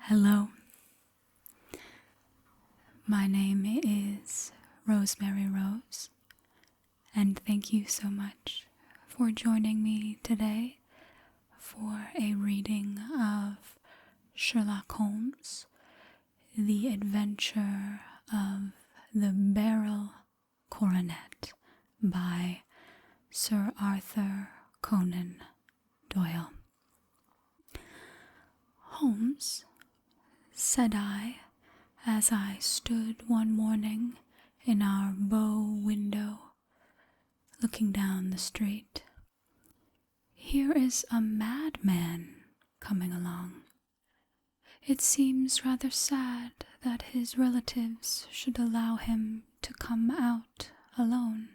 Hello, my name is Rosemary Rose, and thank you so much for joining me today for a reading of Sherlock Holmes, The Adventure of the Beryl Coronet by Sir Arthur Conan Doyle. Holmes, said I, as I stood one morning in our bow window, looking down the street. Here is a madman coming along. It seems rather sad that his relatives should allow him to come out alone.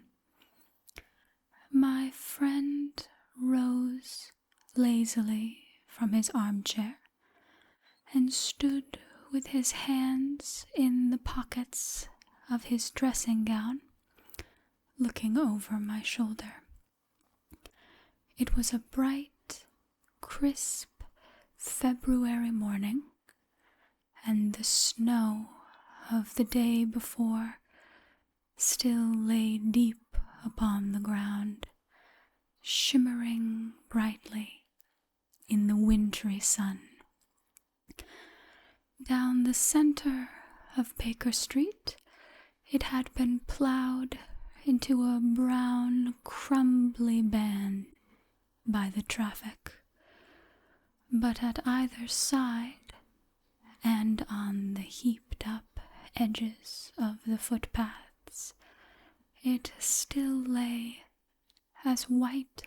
My friend rose lazily from his armchair and stood with his hands in the pockets of his dressing gown, looking over my shoulder. It was a bright, crisp February morning, and the snow of the day before still lay deep upon the ground, shimmering brightly in the wintry sun. Down the center of Baker Street, it had been plowed into a brown, crumbly band by the traffic. But at either side, and on the heaped-up edges of the footpaths, it still lay as white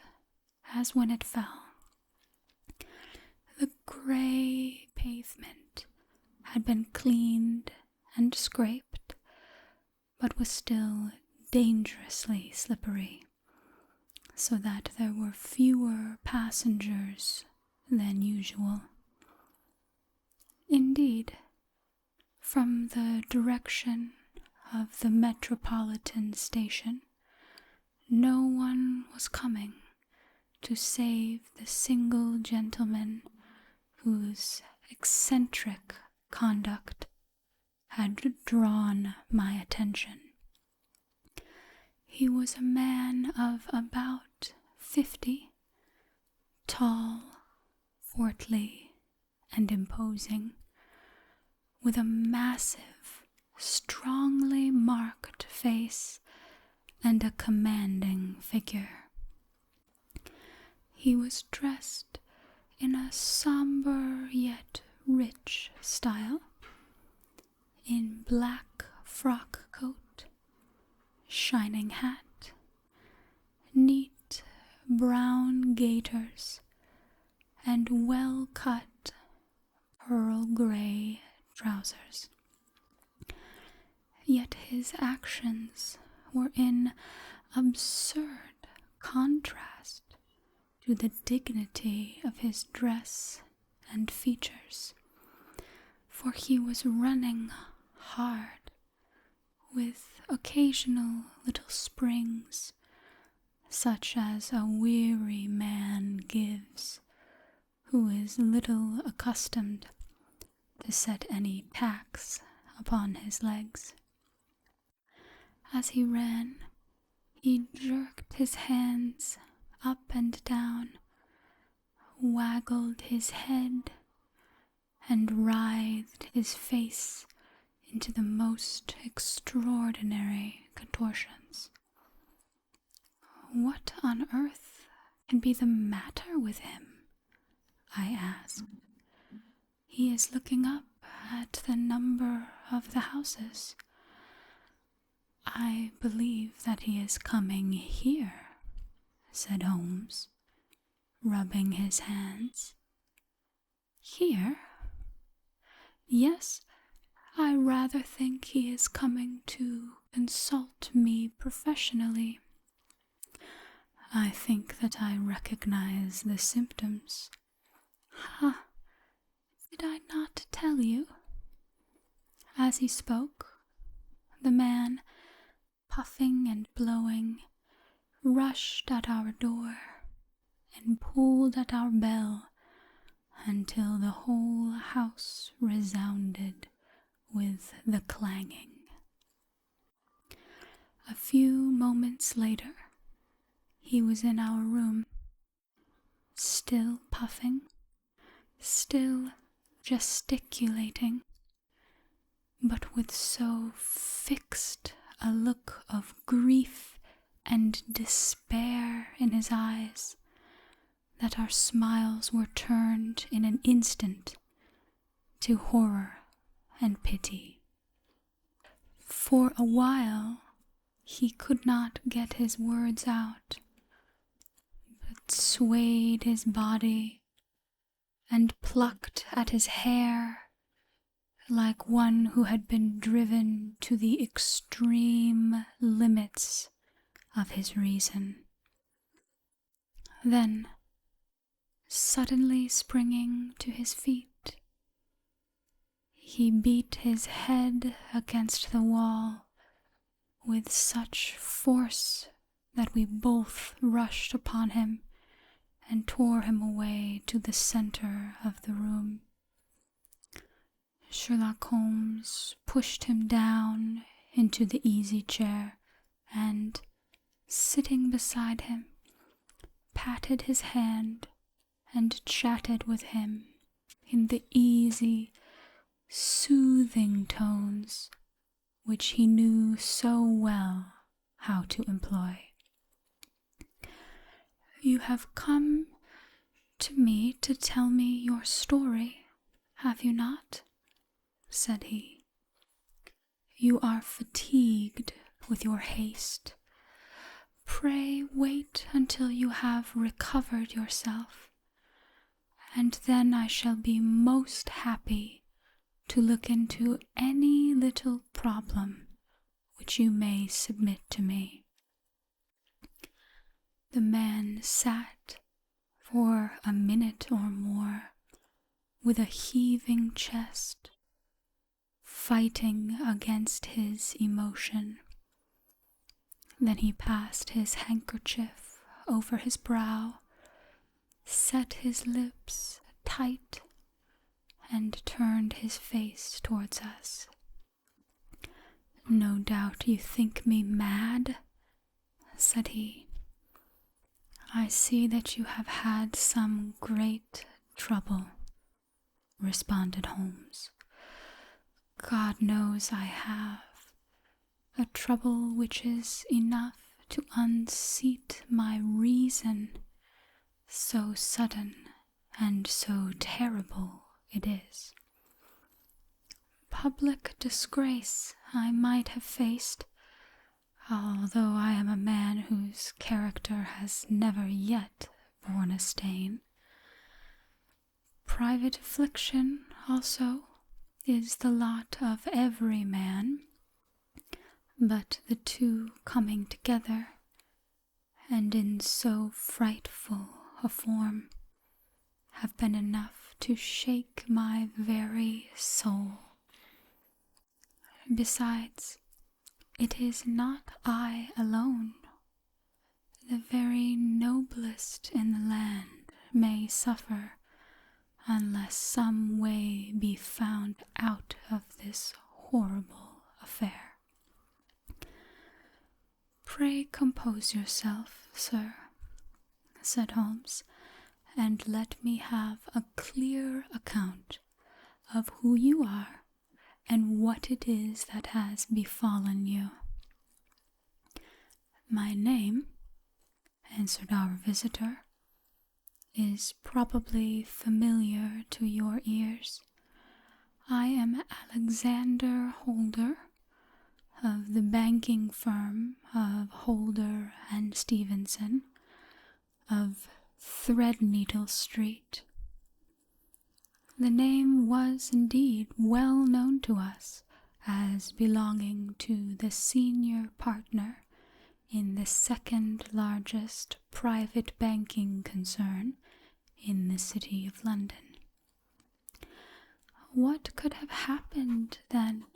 as when it fell. The gray pavement had been cleaned and scraped, but was still dangerously slippery, so that there were fewer passengers than usual. Indeed, from the direction of the Metropolitan Station, no one was coming to save the single gentleman whose eccentric conduct had drawn my attention. He was a man of about 50, tall, portly, and imposing, with a massive, strongly marked face and a commanding figure. He was dressed in a somber yet rich style, in black frock coat, shining hat, neat brown gaiters, and well-cut pearl gray trousers. Yet his actions were in absurd contrast to the dignity of his dress and features, for he was running hard, with occasional little springs, such as a weary man gives, who is little accustomed to set any tax upon his legs. As he ran, he jerked his hands up and down, waggled his head, and writhed his face into the most extraordinary contortions. What on earth can be the matter with him? I asked. He is looking up at the number of the houses. I believe that he is coming here, said Holmes, rubbing his hands. Here? Yes, I rather think he is coming to consult me professionally. I think that I recognize the symptoms. Ha! Did I not tell you? As he spoke, the man, puffing and blowing, rushed at our door and pulled at our bell until the whole house resounded with the clanging. A few moments later, he was in our room, still puffing, still gesticulating, but with so fixed a look of grief and despair in his eyes that our smiles were turned in an instant to horror and pity. For a while he could not get his words out, but swayed his body and plucked at his hair like one who had been driven to the extreme limits of his reason. Then, suddenly springing to his feet, he beat his head against the wall with such force that we both rushed upon him and tore him away to the center of the room. Sherlock Holmes pushed him down into the easy chair and, sitting beside him, patted his hand and chatted with him in the easy, soothing tones which he knew so well how to employ. "You have come to me to tell me your story, have you not?" said he. "You are fatigued with your haste. Pray wait until you have recovered yourself, and then I shall be most happy to look into any little problem which you may submit to me." The man sat for a minute or more with a heaving chest, fighting against his emotion. Then he passed his handkerchief over his brow, set his lips tight, and turned his face towards us. "No doubt you think me mad," said he. "I see that you have had some great trouble," responded Holmes. "God knows I have. A trouble which is enough to unseat my reason, so sudden and so terrible it is. Public disgrace I might have faced, although I am a man whose character has never yet borne a stain. Private affliction, also, is the lot of every man, but the two coming together, and in so frightful a form, have been enough to shake my very soul. Besides, it is not I alone. The very noblest in the land may suffer unless some way be found out of this horrible affair. Pray compose yourself, sir," said Holmes, "and let me have a clear account of who you are and what it is that has befallen you." "My name," answered our visitor, "is probably familiar to your ears. I am Alexander Holder, of the banking firm of Holder and Stevenson, of Threadneedle Street." The name was indeed well known to us as belonging to the senior partner in the second largest private banking concern in the city of London. What could have happened, then,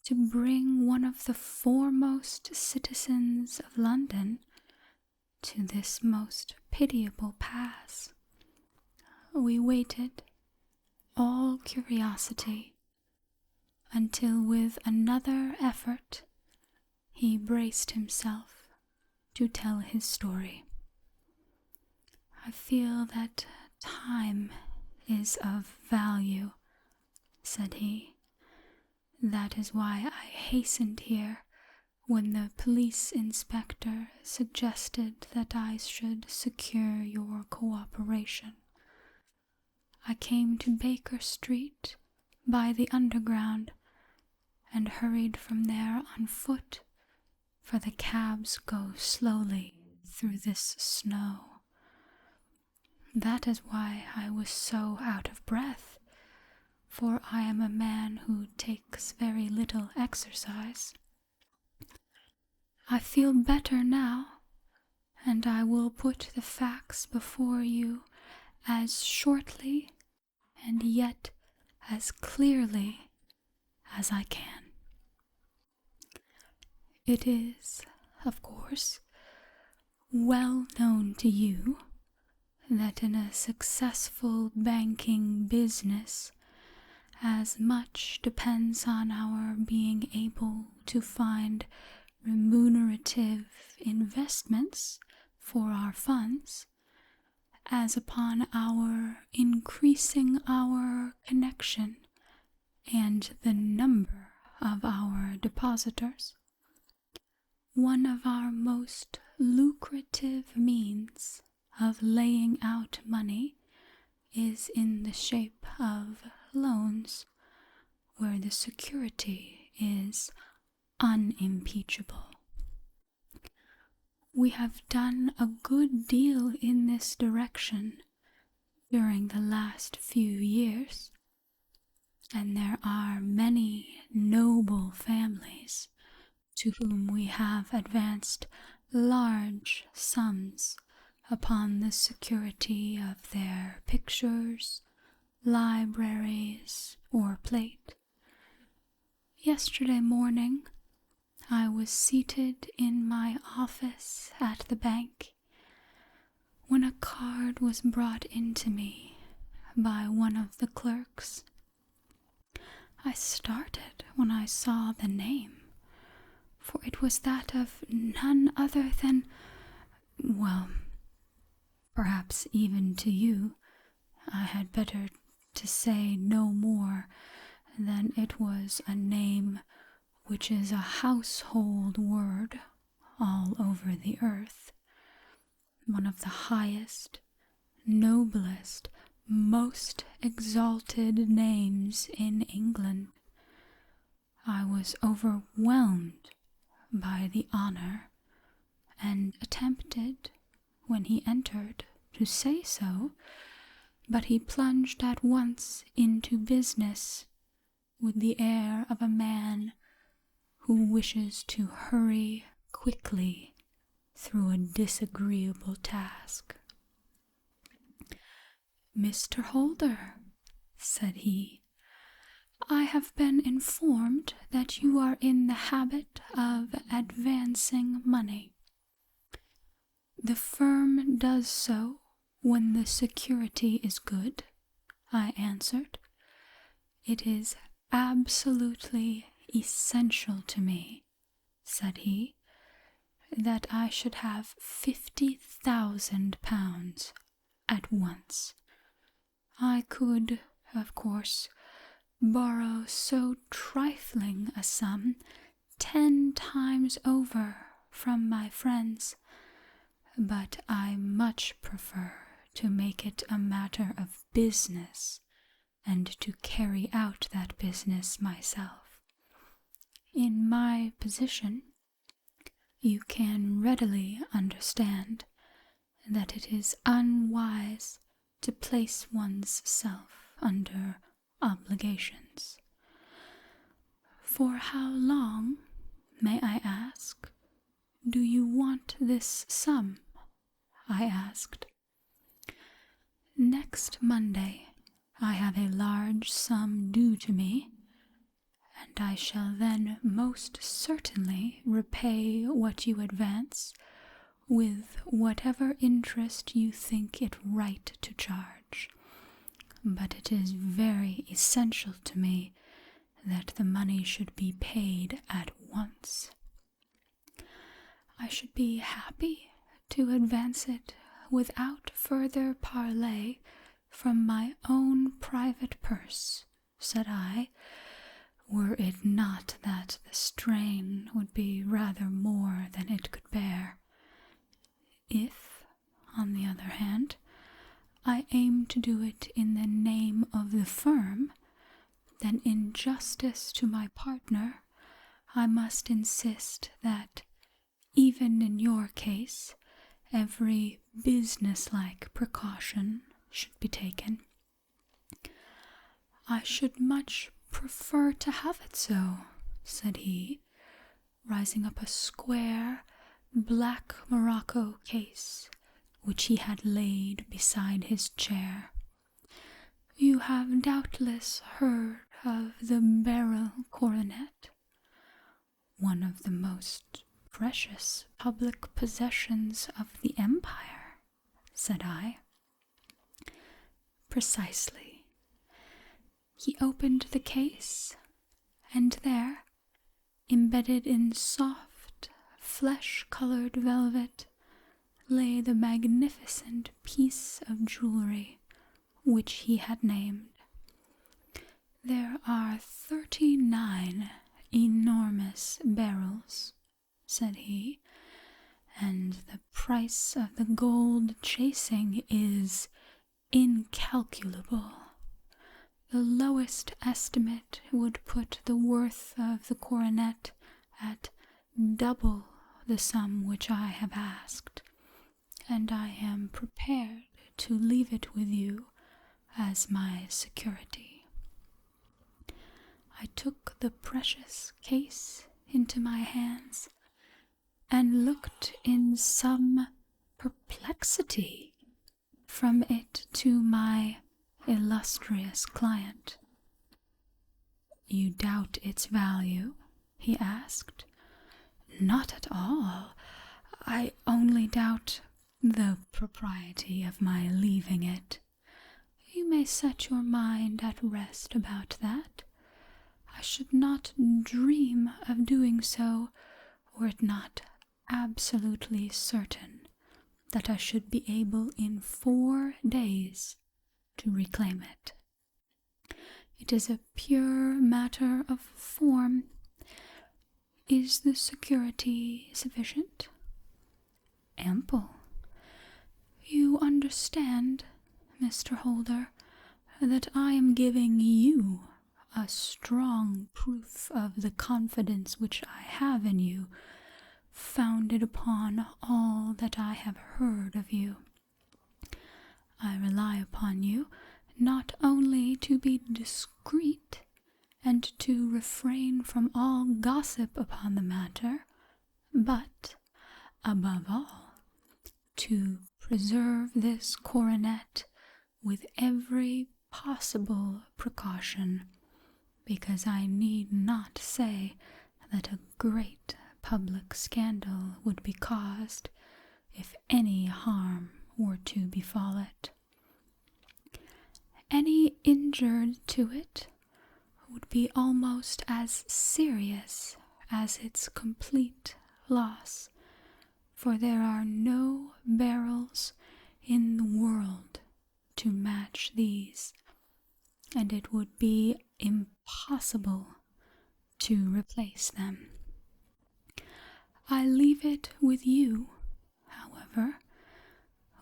to bring one of the foremost citizens of London to this most pitiable pass? We waited, all curiosity, until with another effort he braced himself to tell his story. "I feel that time is of value," said he. "That is why I hastened here when the police inspector suggested that I should secure your cooperation. I came to Baker Street by the Underground and hurried from there on foot, for the cabs go slowly through this snow. That is why I was so out of breath, for I am a man who takes very little exercise. I feel better now, and I will put the facts before you as shortly and yet as clearly as I can. It is, of course, well known to you that in a successful banking business, as much depends on our being able to find remunerative investments for our funds, as upon our increasing our connection and the number of our depositors. One of our most lucrative means of laying out money is in the shape of loans, where the security is unimpeachable. We have done a good deal in this direction during the last few years, and there are many noble families to whom we have advanced large sums upon the security of their pictures, libraries, or plate. Yesterday morning, I was seated in my office at the bank when a card was brought in to me by one of the clerks. I started when I saw the name, for it was that of none other than, well, perhaps even to you, I had better to say no more than it was a name which is a household word all over the earth, one of the highest, noblest, most exalted names in England. I was overwhelmed by the honor, and attempted, when he entered, to say so, but he plunged at once into business with the air of a man who wishes to hurry quickly through a disagreeable task. "Mr. Holder," said he, "I have been informed that you are in the habit of advancing money. The firm does so when the security is good," I answered. "It is absolutely essential to me," said he, "that I should have £50,000 at once. I could, of course, borrow so trifling a sum 10 times over from my friends, but I much prefer to make it a matter of business and to carry out that business myself. In my position, you can readily understand that it is unwise to place one's self under obligations." "For how long, may I ask, do you want this sum?" I asked. "Next Monday I have a large sum due to me, and I shall then most certainly repay what you advance with whatever interest you think it right to charge. but it is very essential to me that the money should be paid at once. I should be happy to advance it without further parley from my own private purse, said I, were it not that the strain would be rather more than it could bear. If, on the other hand, I aim to do it in the name of the firm, then in justice to my partner, I must insist that, even in your case, every business-like precaution should be taken. I should much prefer to have it so, said he, rising up a square, black morocco case, which he had laid beside his chair. You have doubtless heard of the Beryl Coronet, one of the most precious public possessions of the empire, said I. Precisely. He opened the case, and there, embedded in soft, flesh-colored velvet, lay the magnificent piece of jewelry which he had named. There are 39 enormous barrels, said he, and the price of the gold chasing is incalculable. The lowest estimate would put the worth of the coronet at double the sum which I have asked, and I am prepared to leave it with you as my security. I took the precious case into my hands and looked in some perplexity from it to my illustrious client. You doubt its value? He asked. Not at all. I only doubt the propriety of my leaving it. You may set your mind at rest about that. I should not dream of doing so were it not absolutely certain that I should be able in 4 days to reclaim it. It is a pure matter of form. Is the security sufficient? Ample. You understand, Mr. Holder, that I am giving you a strong proof of the confidence which I have in you, founded upon all that I have heard of you. I rely upon you not only to be discreet and to refrain from all gossip upon the matter, but, above all, to preserve this coronet with every possible precaution, because I need not say that a great public scandal would be caused if any harm were to befall it. Any injury to it would be almost as serious as its complete loss, for there are no barrels in the world to match these, and it would be impossible to replace them. I leave it with you, however,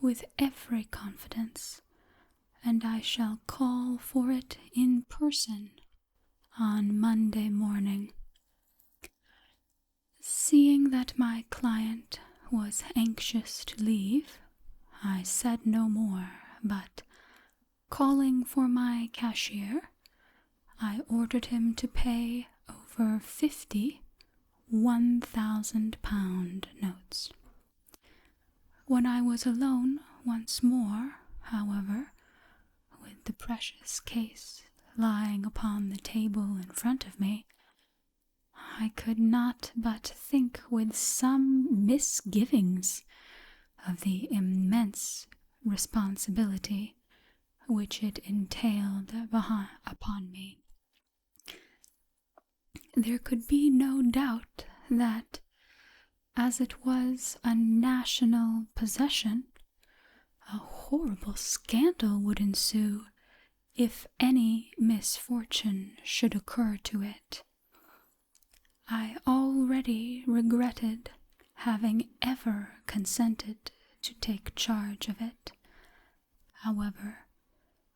with every confidence, and I shall call for it in person on Monday morning. Seeing that my client was anxious to leave, I said no more, but, calling for my cashier, I ordered him to pay over 50 £1,000 notes. When I was alone once more, however, with the precious case lying upon the table in front of me, I could not but think with some misgivings of the immense responsibility which it entailed upon me. There could be no doubt that, as it was a national possession, a horrible scandal would ensue if any misfortune should occur to it. I already regretted having ever consented to take charge of it. However,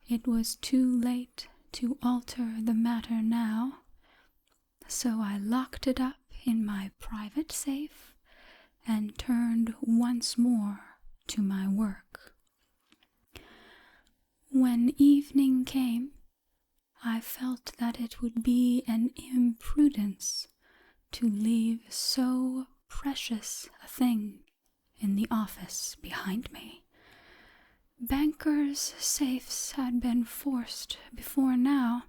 it was too late to alter the matter now, so I locked it up in my private safe and turned once more to my work. When evening came, I felt that it would be an imprudence to leave so precious a thing in the office behind me. Bankers' safes had been forced before now,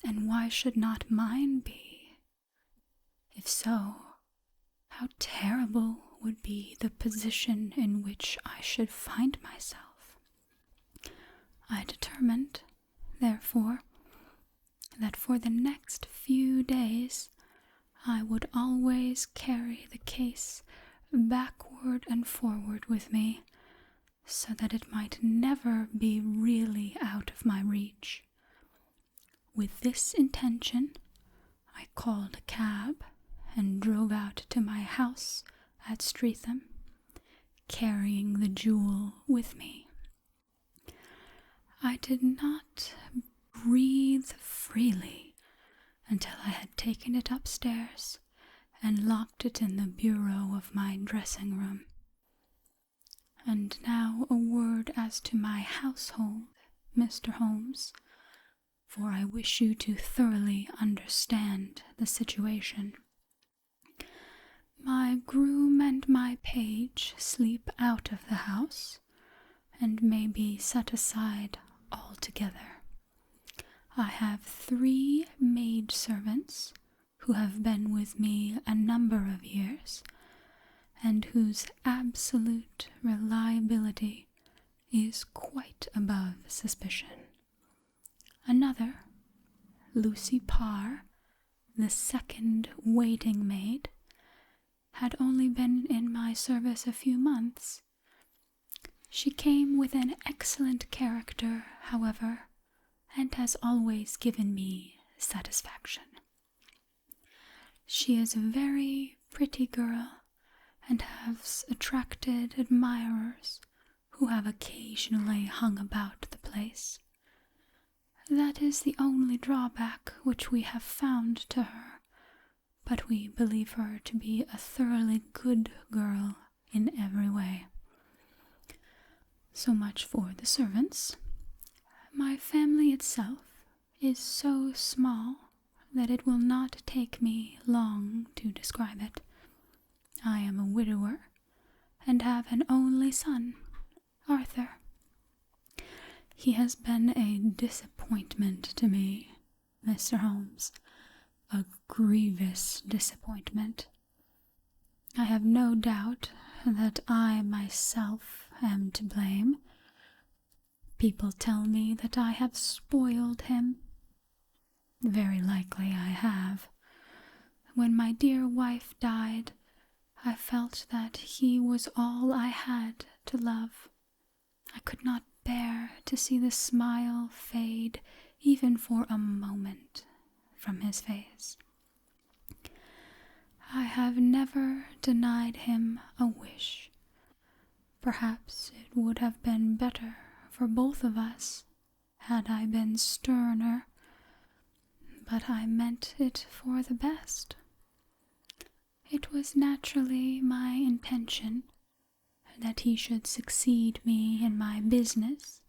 and why should not mine be? If so, how terrible would be the position in which I should find myself. I determined, therefore, that for the next few days I would always carry the case backward and forward with me, so that it might never be really out of my reach. With this intention, I called a cab and drove out to my house at Streatham, carrying the jewel with me. I did not breathe freely until I had taken it upstairs and locked it in the bureau of my dressing room. And now a word as to my household, Mr. Holmes, for I wish you to thoroughly understand the situation. My groom and my page sleep out of the house, and may be set aside altogether. I have 3 maidservants who have been with me a number of years, and whose absolute reliability is quite above suspicion. Another, Lucy Parr, the second waiting maid, had only been in my service a few months. She came with an excellent character, however, and has always given me satisfaction. She is a very pretty girl, and has attracted admirers who have occasionally hung about the place. That is the only drawback which we have found to her, but we believe her to be a thoroughly good girl in every way. So much for the servants. My family itself is so small that it will not take me long to describe it. I am a widower, and have an only son, Arthur. He has been a disappointment to me, Mr. Holmes, a grievous disappointment. I have no doubt that I myself am to blame. People tell me that I have spoiled him. Very likely I have. When my dear wife died, I felt that he was all I had to love. I could not bear to see the smile fade even for a moment from his face. I have never denied him a wish. Perhaps it would have been better for both of us had I been sterner, but I meant it for the best. It was naturally my intention that he should succeed me in my business,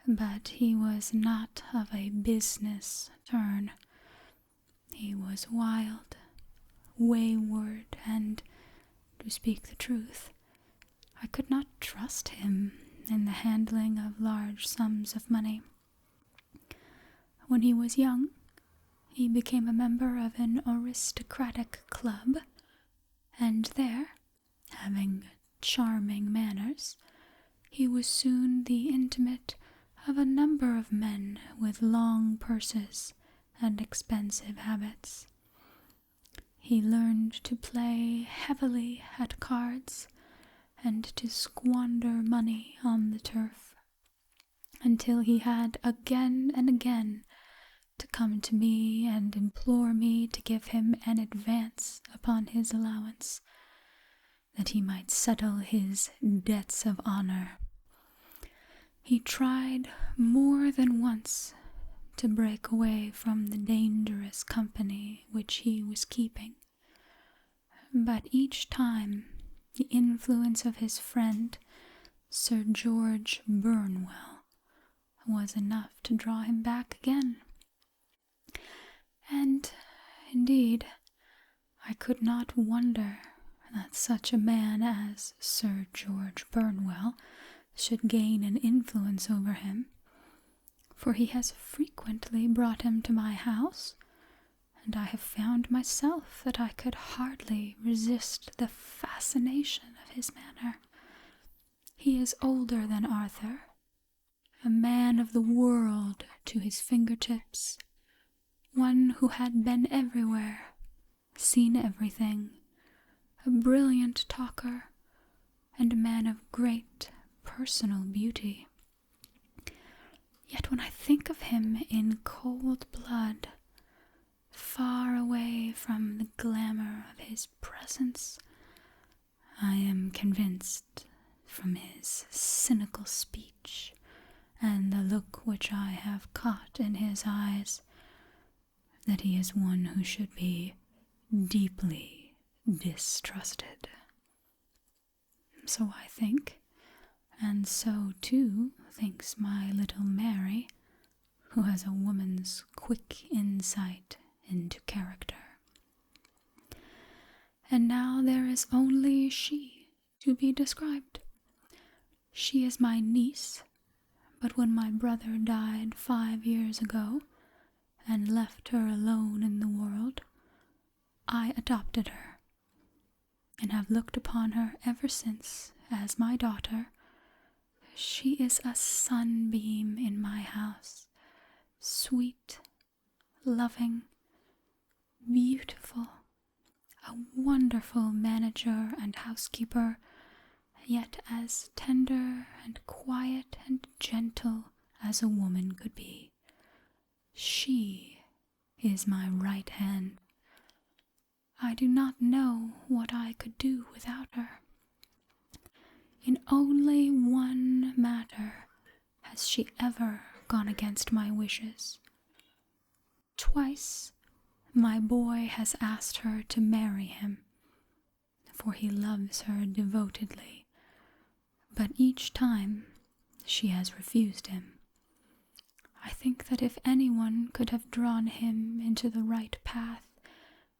but he was not of a business turn. He was wild, wayward, and, to speak the truth, I could not trust him in the handling of large sums of money. When he was young, he became a member of an aristocratic club, and there, having charming manners, he was soon the intimate of a number of men with long purses and expensive habits. He learned to play heavily at cards and to squander money on the turf, until he had again and again to come to me and implore me to give him an advance upon his allowance, that he might settle his debts of honor. He tried more than once to break away from the dangerous company which he was keeping, but each time the influence of his friend, Sir George Burnwell, was enough to draw him back again. And, indeed, I could not wonder that such a man as Sir George Burnwell should gain an influence over him, for he has frequently brought him to my house, and I have found myself that I could hardly resist the fascination of his manner. He is older than Arthur, a man of the world to his fingertips, one who had been everywhere, seen everything, a brilliant talker, and a man of great personal beauty. Yet when I think of him in cold blood, far away from the glamour of his presence, I am convinced from his cynical speech and the look which I have caught in his eyes that he is one who should be deeply distrusted. So I think, and so too thinks my little Mary, who has a woman's quick insight into character. And now there is only she to be described. She is my niece, but when my brother died 5 years ago and left her alone in the world, I adopted her, and have looked upon her ever since as my daughter. She is a sunbeam in my house, sweet, loving, beautiful, a wonderful manager and housekeeper, yet as tender and quiet and gentle as a woman could be. She is my right hand. I do not know what I could do without her. In only one matter has she ever gone against my wishes. Twice my boy has asked her to marry him, for he loves her devotedly, but each time she has refused him. I think that if anyone could have drawn him into the right path,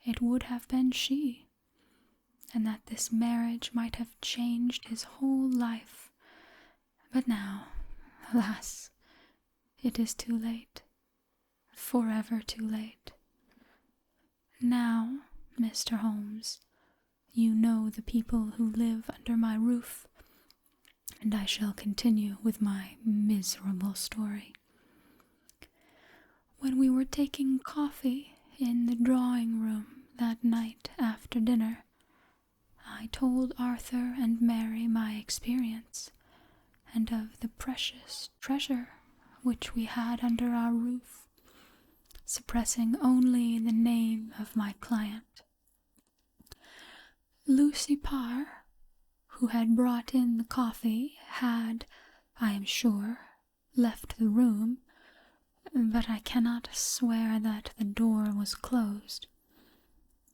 it would have been she, and that this marriage might have changed his whole life. But now, alas, it is too late, forever too late. Now, Mr. Holmes, you know the people who live under my roof, and I shall continue with my miserable story. When we were taking coffee in the drawing-room that night after dinner, I told Arthur and Mary my experience, and of the precious treasure which we had under our roof, suppressing only the name of my client. Lucy Parr, who had brought in the coffee, had, I am sure, left the room, but I cannot swear that the door was closed.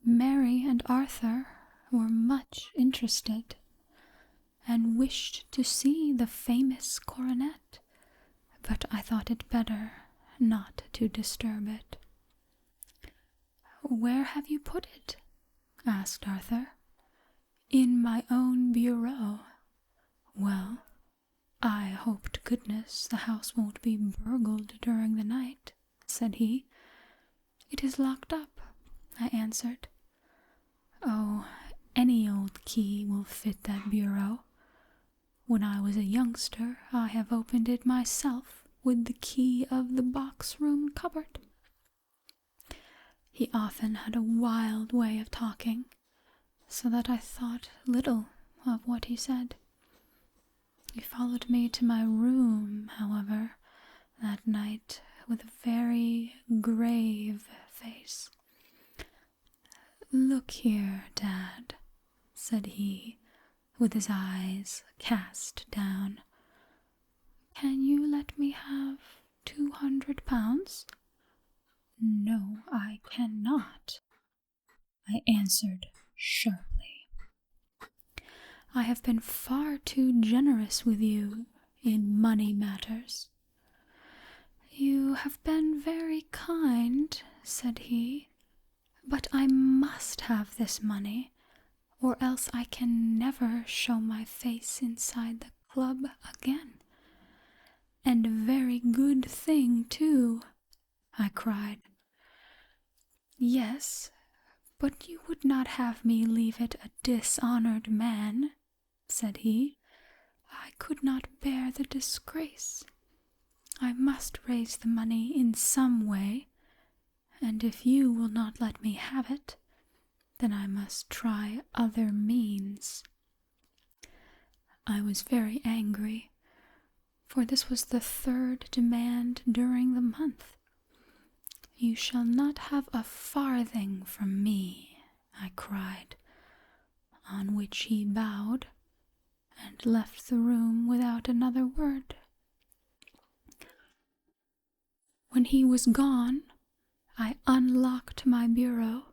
Mary and Arthur were much interested, and wished to see the famous coronet, but I thought it better not to disturb it. "Where have you put it?" asked Arthur. "In my own bureau." "Well, I hope to goodness the house won't be burgled during the night," said he. "It is locked up," I answered. "Oh, any old key will fit that bureau. When I was a youngster, I have opened it myself, with the key of the box-room cupboard. He often had a wild way of talking, so that I thought little of what he said. He followed me to my room, however, that night with a very grave face. "Look here, Dad," said he, with his eyes cast down. "Can you let me have £200? "No, I cannot," I answered sharply. "I have been far too generous with you in money matters." "You have been very kind," said he, "but I must have this money, or else I can never show my face inside the club again." "And a very good thing, too," I cried. "Yes, but you would not have me leave it a dishonored man," said he. "I could not bear the disgrace. I must raise the money in some way, and if you will not let me have it, then I must try other means." I was very angry, for this was the third demand during the month. "You shall not have a farthing from me," I cried, on which he bowed and left the room without another word. When he was gone, I unlocked my bureau,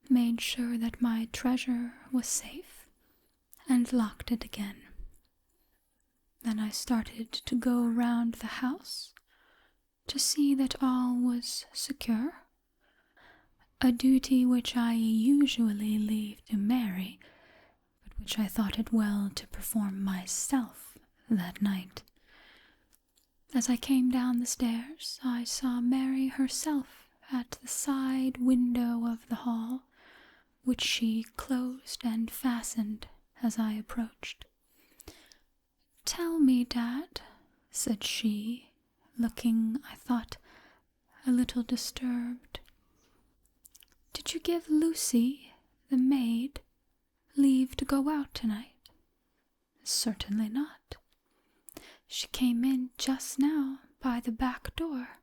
made sure that my treasure was safe, and locked it again. Then I started to go round the house to see that all was secure, a duty which I usually leave to Mary, but which I thought it well to perform myself that night. As I came down the stairs, I saw Mary herself at the side window of the hall, which she closed and fastened as I approached. "Tell me, Dad," said she, looking, I thought, a little disturbed, "did you give Lucy, the maid, leave to go out tonight?" "Certainly not. She came in just now by the back door.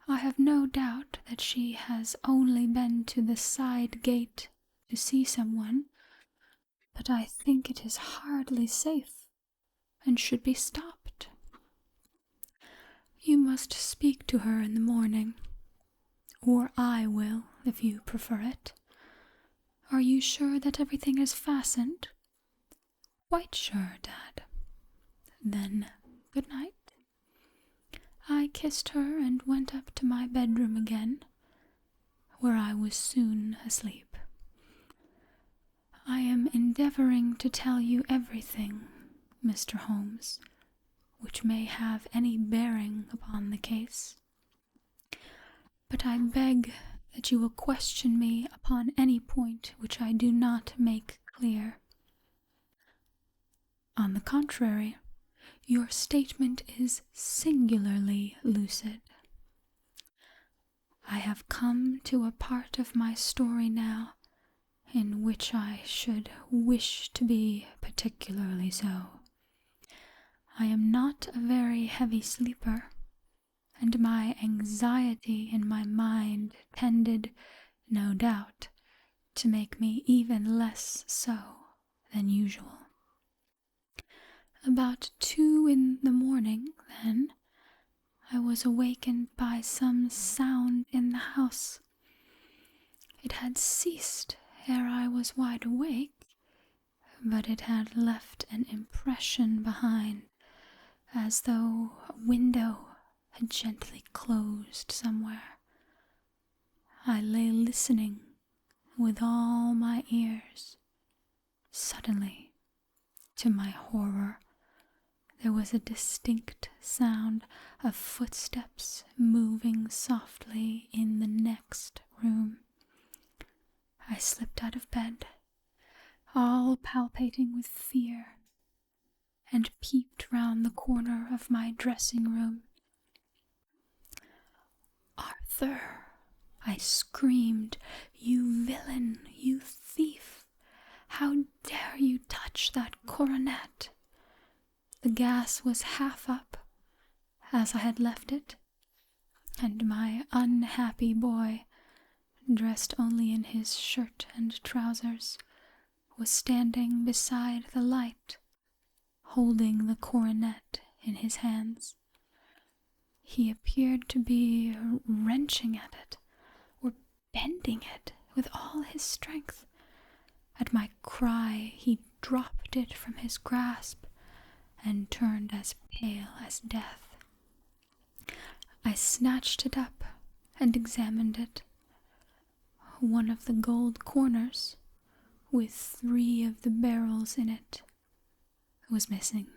I have no doubt that she has only been to the side gate to see someone, but I think it is hardly safe and should be stopped. You must speak to her in the morning, or I will, if you prefer it. Are you sure that everything is fastened?" "Quite sure, Dad." "Then, good night." I kissed her and went up to my bedroom again, where I was soon asleep. I am endeavoring to tell you everything, Mr. Holmes, which may have any bearing upon the case, but I beg that you will question me upon any point which I do not make clear. On the contrary, your statement is singularly lucid. I have come to a part of my story now in which I should wish to be particularly so. I am not a very heavy sleeper, and my anxiety in my mind tended, no doubt, to make me even less so than usual. About 2 in the morning, then, I was awakened by some sound in the house. It had ceased ere I was wide awake, but it had left an impression behind, as though a window had gently closed somewhere. I lay listening with all my ears. Suddenly, to my horror, there was a distinct sound of footsteps moving softly in the next room. I slipped out of bed, all palpitating with fear, and peeped round the corner of my dressing-room. "Arthur," I screamed, "you villain, you thief! How dare you touch that coronet?" The gas was half up, as I had left it, and my unhappy boy, dressed only in his shirt and trousers, was standing beside the light, holding the coronet in his hands. He appeared to be wrenching at it, or bending it with all his strength. At my cry, he dropped it from his grasp and turned as pale as death. I snatched it up and examined it. One of the gold corners, with 3 of the barrels in it, was missing.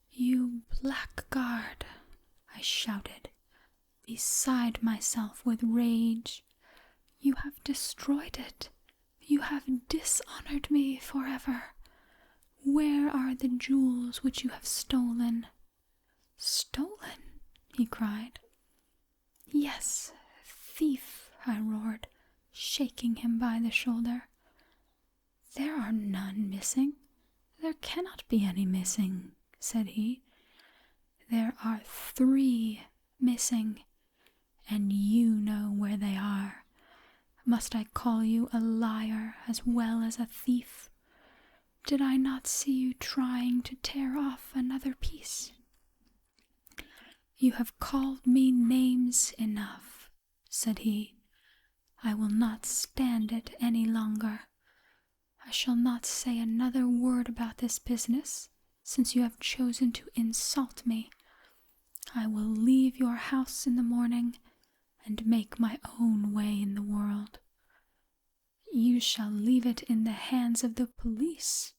"You blackguard!" I shouted, beside myself with rage. "You have destroyed it. You have dishonored me forever. Where are the jewels which you have stolen?" "Stolen?" he cried. "Yes, thief," I roared, shaking him by the shoulder. "There are none missing. There cannot be any missing," said he. "There are 3 missing, and you know where they are. Must I call you a liar as well as a thief? Did I not see you trying to tear off another piece?" "You have called me names enough," said he. "I will not stand it any longer. I shall not say another word about this business, since you have chosen to insult me. I will leave your house in the morning and make my own way in the world." "You shall leave it in the hands of the police,"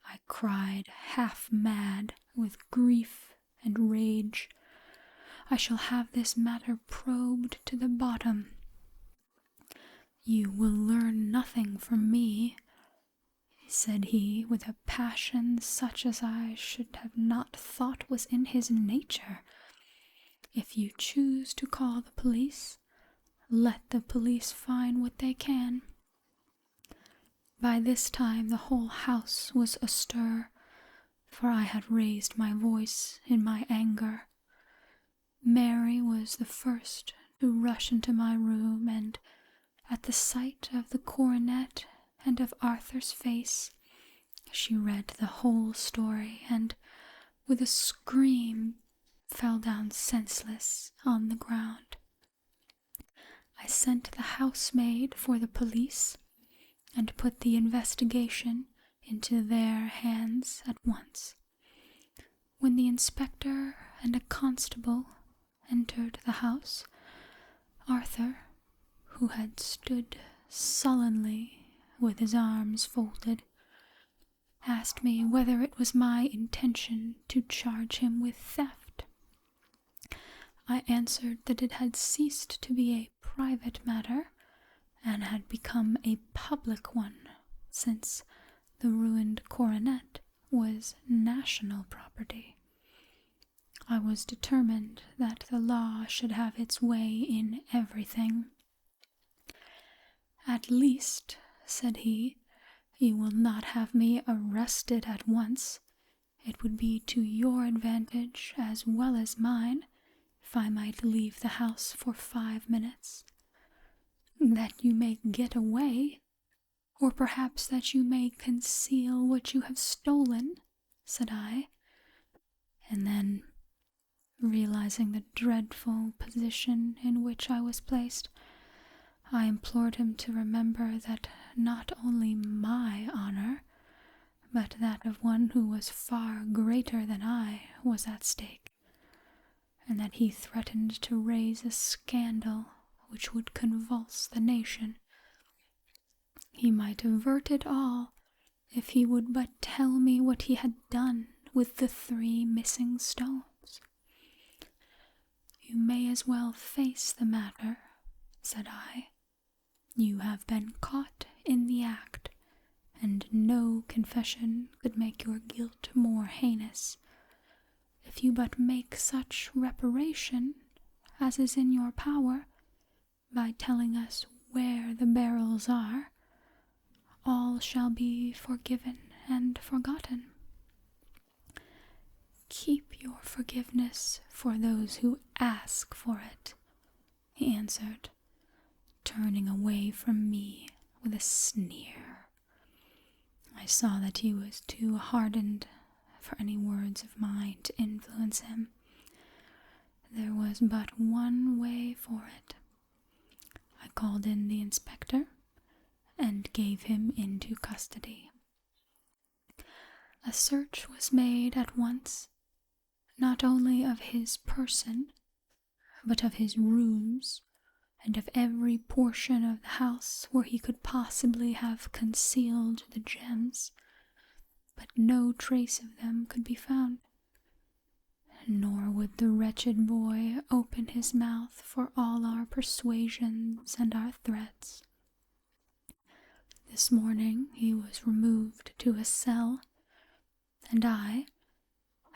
I cried, half mad with grief and rage. "I shall have this matter probed to the bottom." "You will learn nothing from me," said he, with a passion such as I should have not thought was in his nature. "If you choose to call the police, let the police find what they can." By this time the whole house was astir, for I had raised my voice in my anger. Mary was the first to rush into my room, and at the sight of the coronet and of Arthur's face, she read the whole story, and with a scream fell down senseless on the ground. I sent the housemaid for the police, and put the investigation into their hands at once. When the inspector and a constable entered the house, Arthur, who had stood sullenly with his arms folded, asked me whether it was my intention to charge him with theft. I answered that it had ceased to be a private matter and had become a public one, since the ruined coronet was national property. I was determined that the law should have its way in everything. "At least," said he, "you will not have me arrested at once. It would be to your advantage as well as mine if I might leave the house for 5 minutes. That you may get away, or perhaps that you may conceal what you have stolen," said I, and then, realizing the dreadful position in which I was placed, I implored him to remember that not only my honor, but that of one who was far greater than I was at stake, and that he threatened to raise a scandal which would convulse the nation. He might avert it all if he would but tell me what he had done with the 3 missing stones. "You may as well face the matter," said I. "You have been caught in the act, and no confession could make your guilt more more heinous, if you but make such reparation as is in your power by telling us where the barrels are. All shall be forgiven and forgotten. Keep your forgiveness for those who ask for it, he answered, turning away from me with a sneer. I saw that he was too hardened for any words of mine to influence him. There was but one way for it. I called in the inspector and gave him into custody. A search was made at once, not only of his person, but of his rooms, and of every portion of the house where he could possibly have concealed the gems, but no trace of them could be found. Nor would the wretched boy open his mouth for all our persuasions and our threats. This morning he was removed to a cell, and I,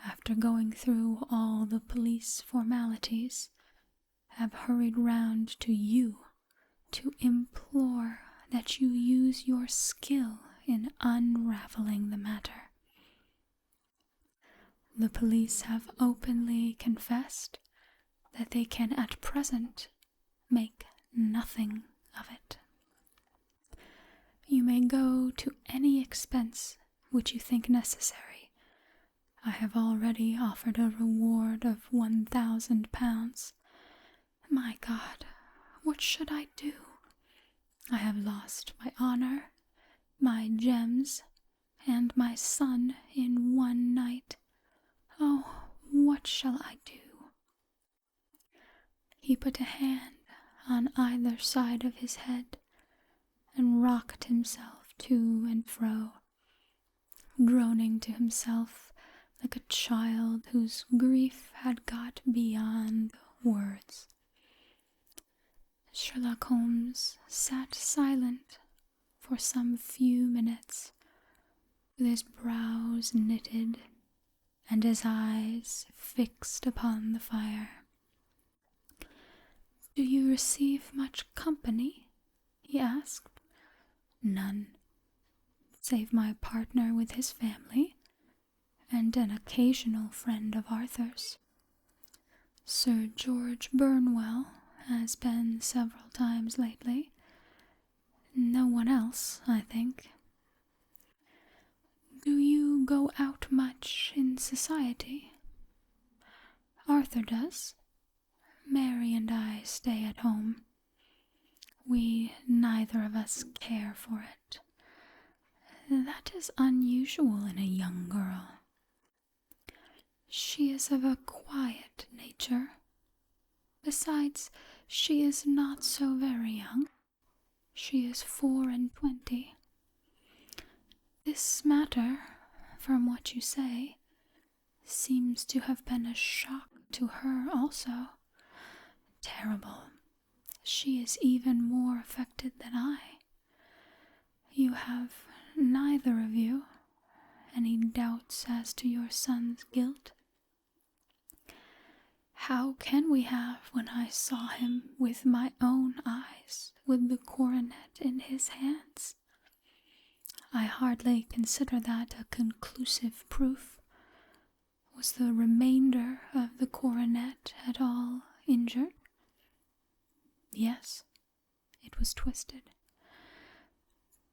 after going through all the police formalities, have hurried round to you to implore that you use your skill in unraveling the matter. The police have openly confessed that they can at present make nothing of it. You may go to any expense which you think necessary. I have already offered a reward of 1,000 pounds. My God, what should I do? I have lost my honor, my gems, and my son in one night. Oh, what shall I do? He put a hand on either side of his head and rocked himself to and fro, groaning to himself like a child whose grief had got beyond words. Sherlock Holmes sat silent for some few minutes, with his brows knitted and his eyes fixed upon the fire. "Do you receive much company?" he asked. "None, save my partner with his family, and an occasional friend of Arthur's. Sir George Burnwell has been several times lately. No one else, I think." "Do you go out much in society?" "Arthur does. Mary and I stay at home. We neither of us care for it. That is unusual in a young girl." "She is of a quiet nature. Besides, she is not so very young. She is 24. This matter, from what you say, seems to have been a shock to her also. Terrible. She is even more affected than I. You have neither of you any doubts as to your son's guilt?" "How can we have when I saw him with my own eyes with the coronet in his hands? I hardly consider that a conclusive proof. Was the remainder of the coronet at all injured?" "Yes, it was twisted."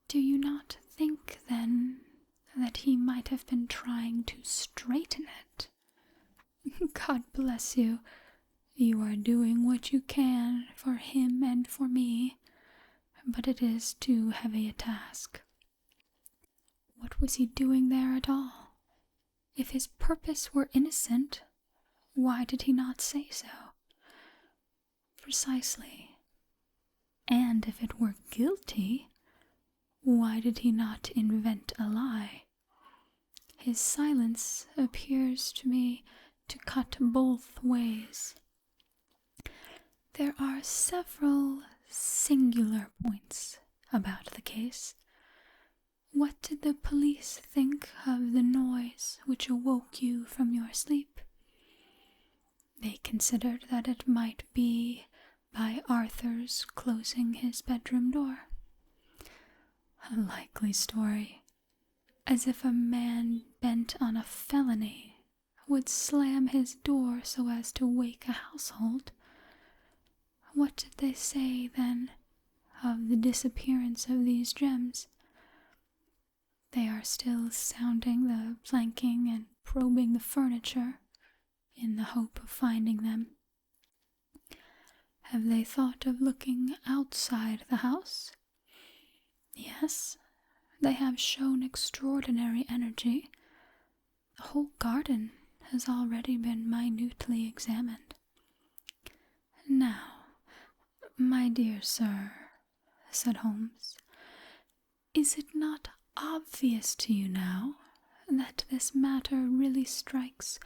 "Do you not think, then, that he might have been trying to straighten it?" "God bless you. You are doing what you can for him and for me, but it is too heavy a task." "What was he doing there at all? If his purpose were innocent, why did he not say so?" "Precisely. And if it were guilty, why did he not invent a lie? His silence appears to me to cut both ways. There are several singular points about the case. What did the police think of the noise which awoke you from your sleep? They considered that it might be by Arthur's closing his bedroom door. A likely story, as if a man bent on a felony would slam his door so as to wake a household. What did they say, then, of the disappearance of these gems? They are still sounding the planking and probing the furniture in the hope of finding them. Have they thought of looking outside the house? Yes, they have shown extraordinary energy. The whole garden has already been minutely examined. Now, my dear sir, said Holmes, is it not obvious to you now that this matter really strikes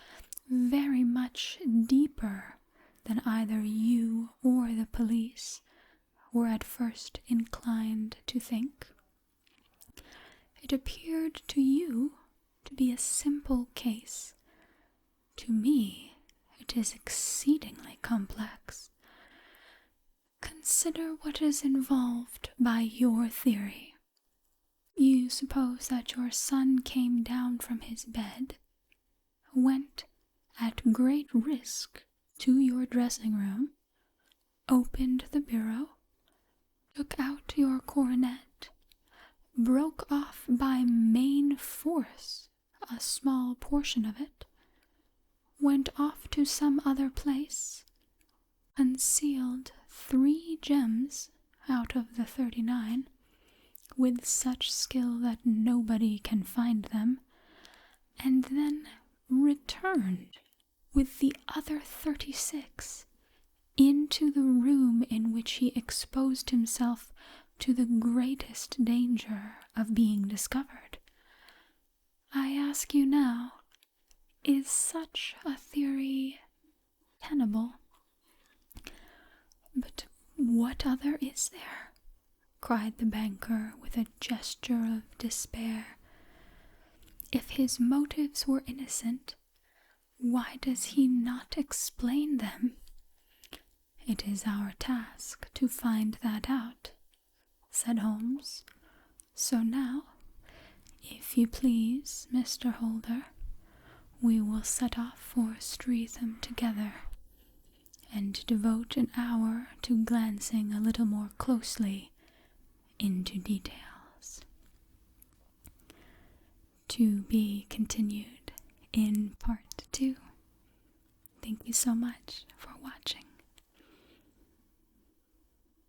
very much deeper than either you or the police were at first inclined to think? It appeared to you to be a simple case. To me, it is exceedingly complex. Consider what is involved by your theory. You suppose that your son came down from his bed, went at great risk to your dressing room, opened the bureau, took out your coronet, broke off by main force a small portion of it, went off to some other place, concealed 3 gems out of the 39, with such skill that nobody can find them, and then returned with the other 36 into the room in which he exposed himself to the greatest danger of being discovered. I ask you now, is such a theory tenable? But what other is there? Cried the banker with a gesture of despair. If his motives were innocent, why does he not explain them? It is our task to find that out, said Holmes. So now, if you please, Mr. Holder, we will set off for Streatham together, and devote an hour to glancing a little more closely into details. To be continued in part 2. Thank you so much for watching.